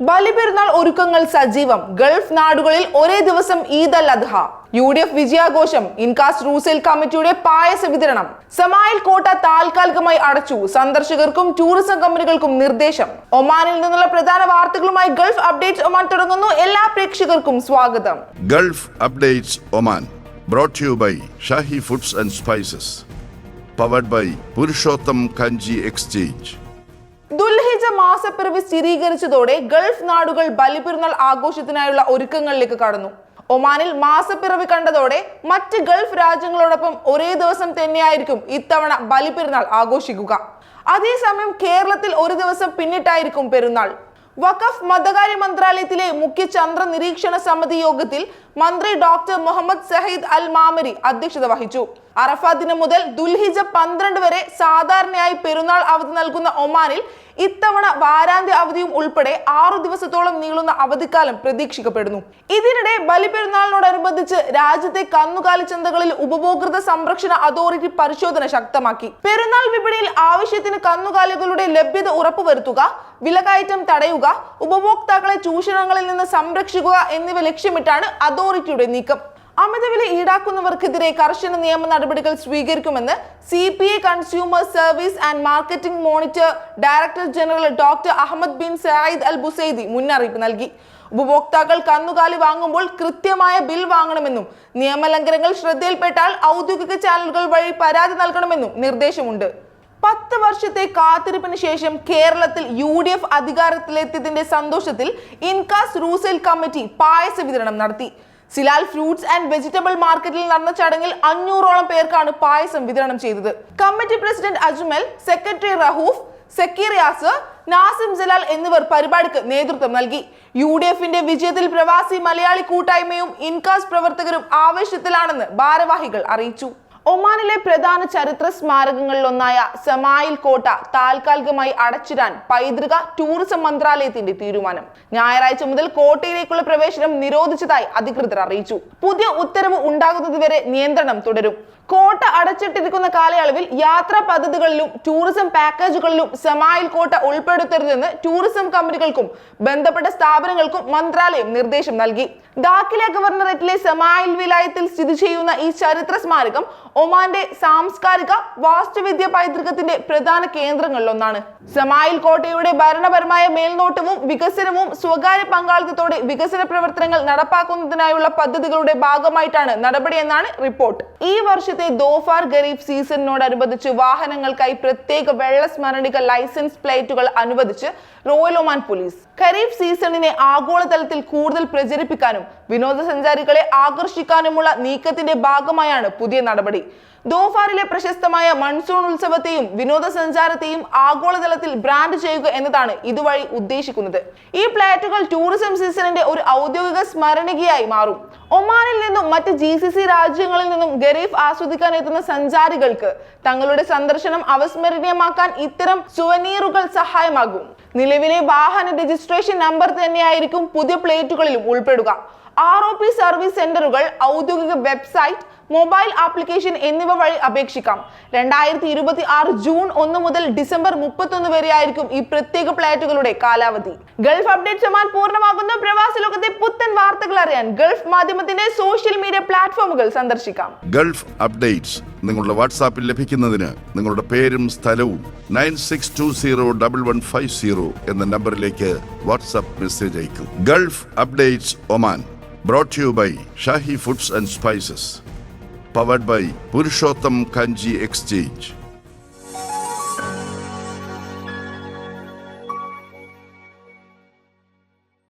ബലിപെരുന്നാൾ ഒരുക്കങ്ങൾ സജീവം. ഗൾഫ് നാടുകളിൽ ഒരേ ദിവസം ഈദ് അൽ അദ്ഹ. UDF വിജയാഘോഷം. ഇൻകാസ് റൂസേൽ കമ്മിറ്റിയുടെ പായസ വിതരണം. സമായിൽ കോട്ട താൽക്കാലികമായി അടച്ചു. സന്ദർശകർക്കും ടൂറിസം കമ്പനികൾക്കും നിർദ്ദേശം. ഒമാനിൽ നിന്നുള്ള പ്രധാന വാർത്തകളുമായി ഗൾഫ് അപ്ഡേറ്റ്സ് ഒമാൻ തുടങ്ങുന്നു. എല്ലാ പ്രേക്ഷകർക്കും സ്വാഗതം. Gulf updates Oman brought to you by Shahi foods and spices, powered by Purushottam Kanji exchange. ദുൽഹിജ മാസപ്പിറവി സ്ഥിരീകരിച്ചതോടെ ഗൾഫ് നാടുകൾ ബലിപെരുന്നാൾ ആഘോഷത്തിനായുള്ള ഒരുക്കങ്ങളിലേക്ക് കടന്നു. ഒമാനിൽ മാസപ്പിറവി കണ്ടതോടെ മറ്റ് ഗൾഫ് രാജ്യങ്ങളോടൊപ്പം ഒരേ ദിവസം തന്നെയായിരിക്കും ഇത്തവണ ബലിപെരുന്നാൾ ആഘോഷിക്കുക. അതേസമയം കേരളത്തിൽ ഒരു ദിവസം പിന്നിട്ടായിരിക്കും പെരുന്നാൾ. വഖഫ് മതകാര്യ മന്ത്രാലയത്തിലെ മുഖ്യ ചന്ദ്ര നിരീക്ഷണ സമിതി യോഗത്തിൽ മന്ത്രി ഡോക്ടർ മുഹമ്മദ് സഹീദ് അൽ മാമരി അധ്യക്ഷത വഹിച്ചു. അറഫ ദിനം മുതൽ ദുൽഹിജ 12 വരെ സാധാരണയായി പെരുന്നാൾ അവധി നൽകുന്ന ഒമാനിൽ ഇത്തവണ വാരാന്ത്യ അവധിയും ഉൾപ്പെടെ 6 ദിവസത്തോളം നീളുന്ന അവധിക്കാലം പ്രതീക്ഷിക്കപ്പെടുന്നു. ഇതിനിടെ ബലിപെരുന്നാളിനോടനുബന്ധിച്ച് രാജ്യത്തെ കന്നുകാലി ചന്തകളിൽ ഉപഭോക്തൃ സംരക്ഷണ അതോറിറ്റി പരിശോധന ശക്തമാക്കി. പെരുന്നാൾ വിപണിയിൽ ആവശ്യത്തിന് കന്നുകാലികളുടെ ലഭ്യത ഉറപ്പുവരുത്തുക, വിലകയറ്റം തടയുക, ഉപഭോക്താക്കളെ ചൂഷണങ്ങളിൽ നിന്ന് സംരക്ഷിക്കുക എന്നിവ ലക്ഷ്യമിട്ടാണ് അതോറിറ്റിയുടെ നീക്കം. അമിതവില ഈടാക്കുന്നവർക്കെതിരെ കർശന നിയമ നടപടികൾ സ്വീകരിക്കുമെന്ന് CPA consumer service and marketing monitor director general doctor Ahmed bin Sayyid Al Busaidi മുന്നറിയിപ്പ് നൽകി. ഉപഭോക്താക്കൾ കന്നുകാലി വാങ്ങുമ്പോൾ കൃത്യമായ ബിൽ വാങ്ങണമെന്നും നിയമലംഘനങ്ങൾ ശ്രദ്ധയിൽപ്പെട്ടാൽ ഔദ്യോഗിക ചാനലുകൾ വഴി പരാതി നൽകണമെന്നും നിർദ്ദേശമുണ്ട്. 10 വർഷത്തെ കാത്തിരിപ്പിന് ശേഷം കേരളത്തിൽ UDF അധികാരത്തിലെത്തിയതിന്റെ സന്തോഷത്തിൽ ഇൻകാസ് റൂസേൽ കമ്മിറ്റി പായസ വിതരണം നടത്തി. സിലാൽ ഫ്രൂട്ട്സ് ആൻഡ് വെജിറ്റബിൾ മാർക്കറ്റിൽ നടന്ന ചടങ്ങിൽ 500ഓളം പേർക്കാണ് പായസം വിതരണം ചെയ്തത്. Committee president Ajmal, secretary Rauf, Zakir Yasar, Nasim Jalal എന്നിവർ പരിപാടിക്ക് നേതൃത്വം നൽകി. UDFന്റെ വിജയത്തിൽ പ്രവാസി മലയാളി കൂട്ടായ്മയും ഇൻകാസ് പ്രവർത്തകരും ആവേശത്തിലാണെന്ന് ഭാരവാഹികൾ അറിയിച്ചു. ഒമാനിലെ പ്രധാന ചരിത്ര സ്മാരകങ്ങളിലൊന്നായ സമായിൽ കോട്ട താൽക്കാലികമായി അടച്ചിടാൻ പൈതൃക ടൂറിസം മന്ത്രാലയത്തിന്റെ തീരുമാനം. ഞായറാഴ്ച മുതൽ കോട്ടയിലേക്കുള്ള പ്രവേശനം നിരോധിച്ചതായി അധികൃതർ അറിയിച്ചു. പുതിയ ഉത്തരവ് ഉണ്ടാകുന്നതുവരെ നിയന്ത്രണം തുടരും. കോട്ട അടച്ചിട്ടിരിക്കുന്ന കാലയളവിൽ യാത്രാ പദ്ധതികളിലും ടൂറിസം പാക്കേജുകളിലും സമായിൽ കോട്ട ഉൾപ്പെടുത്തരുതെന്ന് ടൂറിസം കമ്പനികൾക്കും ബന്ധപ്പെട്ട സ്ഥാപനങ്ങൾക്കും മന്ത്രാലയം നിർദ്ദേശം നൽകി. ദാഖില ഗവർണറേറ്റിലെ സമായിൽ വിലായത്തിൽ സ്ഥിതി ചെയ്യുന്ന ഈ ചരിത്ര സ്മാരകം ഒമാന്റെ സാംസ്കാരിക വാസ്തുവിദ്യ പൈതൃകത്തിന്റെ പ്രധാന കേന്ദ്രങ്ങളിലൊന്നാണ്. സമായിൽ കോട്ടയുടെ ഭരണപരമായ മേൽനോട്ടവും വികസനവും സ്വകാര്യ പങ്കാളിത്തത്തോടെ വികസന പ്രവർത്തനങ്ങൾ നടപ്പാക്കുന്നതിനായുള്ള പദ്ധതികളുടെ ഭാഗമായിട്ടാണ് നടപടിയെന്നാണ് റിപ്പോർട്ട്. ഈ വർഷത്തെ ദോഫാർ ഖരീഫ് സീസണിനോടനുബന്ധിച്ച് വാഹനങ്ങൾക്കായി പ്രത്യേക വെള്ള സ്മരണിക ലൈസൻസ് പ്ലേറ്റുകൾ അനുവദിച്ച് റോയൽ ഒമാൻ പോലീസ്. ഖരീഫ് സീസണിനെ ആഗോളതലത്തിൽ കൂടുതൽ പ്രചരിപ്പിക്കാനും വിനോദസഞ്ചാരികളെ ആകർഷിക്കാനുമുള്ള നീക്കത്തിന്റെ ഭാഗമായാണ് പുതിയ നടപടി. ദോഫാറിലെ പ്രശസ്തമായ മൺസൂൺ ഉത്സവത്തെയും വിനോദസഞ്ചാരത്തെയും ആഗോളതലത്തിൽ ബ്രാൻഡ് ചെയ്യുക എന്നതാണ് ഇതുവഴി ഉദ്ദേശിക്കുന്നത്. ഈ പ്ലേറ്റുകൾ ടൂറിസം സീസണിന്റെ ഒരു ഔദ്യോഗിക സ്മരണികയായി മാറും. ഒമാനിൽ നിന്നും മറ്റ് GCC രാജ്യങ്ങളിൽ നിന്നും ഖരീഫ് ആസ്വദിക്കാൻ എത്തുന്ന സഞ്ചാരികൾക്ക് തങ്ങളുടെ സന്ദർശനം അവിസ്മരണീയമാക്കാൻ ഇത്തരം സുവനീറുകൾ സഹായമാകും. നിലവിലെ വാഹന രജിസ്ട്രേഷൻ നമ്പർ തന്നെയായിരിക്കും പുതിയ പ്ലേറ്റുകളിലും ഉൾപ്പെടുക. ROP സർവീസ് സെന്ററുകൾ, ഔദ്യോഗിക വെബ്സൈറ്റ്, മൊബൈൽ ആപ്ലിക്കേഷൻ എന്നിവ വഴി അപേക്ഷിക്കാം. 2026 ജൂൺ 1 മുതൽ ഡിസംബർ 31 വരെയായിരിക്കും ഈ പ്രത്യേക പ്ലേറ്റുകളുടെ കാലാവധി. ഗൾഫ് അപ്ഡേറ്റ്സ് ഒമാൻ പൂർണ്ണമാകുന്ന പ്രവാസി ലോകത്തെ പുത്തൻ വാർത്തകൾ അറിയാൻ ഗൾഫ് മാധ്യമത്തിന്റെ സോഷ്യൽ മീഡിയ പ്ലാറ്റ്ഫോമുകൾ സന്ദർശിക്കാം. ഗൾഫ് അപ്ഡേറ്റ്സ് നിങ്ങളുടെ വാട്സാപ്പിൽ ലഭിക്കുന്നതിന് നിങ്ങളുടെ പേരും സ്ഥലവും 96201150 എന്ന നമ്പറിലേക്ക് വാട്സാപ്പ് മെസ്സേജ് അയക്കൂ. Gulf updates Oman brought to you by Shahi foods and spices, powered by Purushottam Kanji exchange.